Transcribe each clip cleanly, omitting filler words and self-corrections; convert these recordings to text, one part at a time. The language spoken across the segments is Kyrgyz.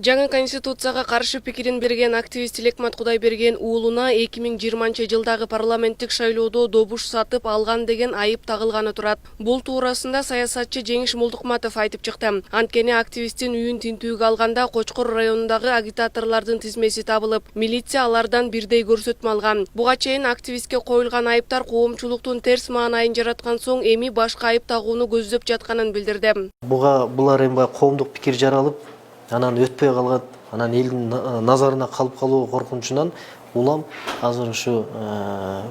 Жаңы конституцияга каршы пикирин берген активист Тилекматка уулуна 2020 жылдагы парламенттик шайлоодо добуш сатып алган деген айып тагылганы турат. Бул туурасында саясатчы Молдокматов айтып чыкты. Анткени активисттин үйүн тинтүүгө алганда Кочкор районундагы агитаторлордун тизмеси табылып, милиция алардан бирдей көрсөтмө алган. Буга чейин активистке коюлган айыптар коомчулуктун терс маанайын жараткан соң эми башка айып тагууну көздөп жатканын билдирди. Булар эми коомдук пикир жаралып, анан өтпөй калган, анан элдин назарына калып калуу коркунучунан улам азыр ушу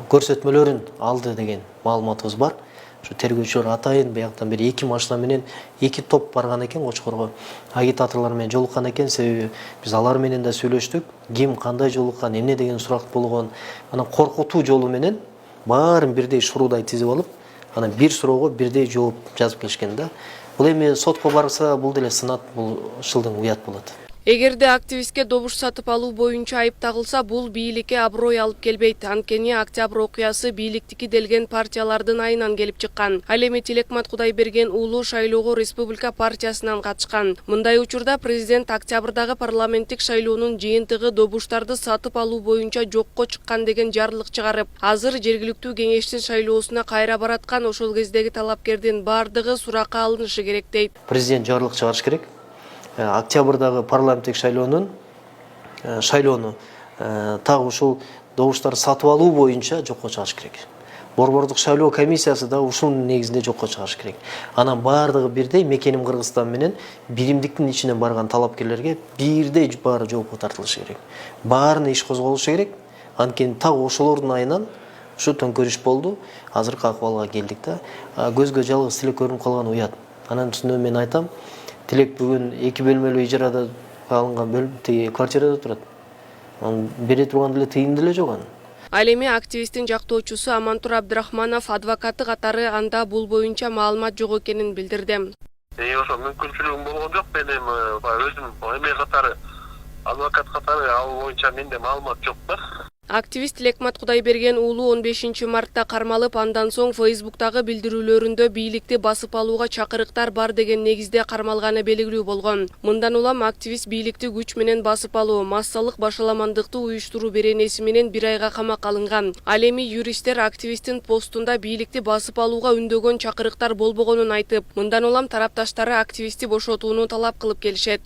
көрсөтмөлөрүн алды деген маалыматыбыз бар. Ушу тергөөчүлөр атайын бияктан бери 2 машина менен 2 топ барган экен, Кочкорго агитаторлор менен жолуккан экен. Себеби биз алар менен да сүйлөштүк. Ким кандай жолуккан, эмне деген сурак болгон, анан коркутуу жолу менен баарын бирдей шуруудай тизип алып, анан бир суроого бирдей жооп жазып келишкен да. Бул эми сотко барса, бул деле сынат, бул шылдың уят болот. Эгерде активистке добуш сатып алуу боюнча айып тагылса, бул бийликке аброй алып келбейт. Анткени октябрь окуясы бийликтики делген партиялардын айынан келип чыккан. Ал эми Тилекматка уулу шайлоого республика партиясынан катышкан. Мындай учурда президент октябрдагы парламенттик шайлоонун жыйынтыгы добуштарды сатып алуу боюнча жокко чыккан деген жарлык чыгарып, азыр жергиликтүү кеңештин шайлоосуна кайра бараткан. Ошол кездеги талапкердин бардыгы суракка алынышы керек дейт. Президент жарлык чыгарыш керек. Октябрдагы парламенттик шайлоону так ушул добуштарды сатып алуу боюнча жокко чыгарыш керек. Борбордук шайлоо комиссиясы да ушунун негизинде жокко чыгарыш керек. Анан бардыгы бирдей Мекеним Кыргызстан менен биримдиктин ичинен барган талапкерлерге бирдей баары жоопко тартылышы керек. Баарына иш козголушу керек. Анткени так ошолордун айынан ушу төңкөрүш болду. Азыркы акыбалга келдик да. Көзгө жалгыз Тилек көрүнүп калган уят. Анан үстүнө мен айтам, Тилек бүгүн 2 бөлмөлүү ижарада алынган квартирада турат. Анын бере турган деле тыйын деле жок анын. Ал эми активисттин жактоочусу Амантур Абдрахманов адвокаты катары анда бул боюнча маалымат жок экенин билдирди. Ошо мүмкүнчүлүгүм болгон жок. Мен эми өзүм эме катары адвокат катары ал боюнча менде маалымат жок да. Активист Тилекматка уулу 15 мартта кармалып, андан соң Facebook'тагы билдирүүлөрүндө бийликти басып алууга чакырыктар бар деген негизде кармалганы белгилүү болгон. Мындан улам активист бийликти күч менен басып алуу, массалык башаламандыкты уюштуруу беренеси менен 1 айга камакка алынган. Ал эми юристтер активисттин постунда бийликти басып алууга үндөгөн чакырыктар болбогонун айтып, мындан улам тарапташтары активистти бошотууну талап кылып келишет.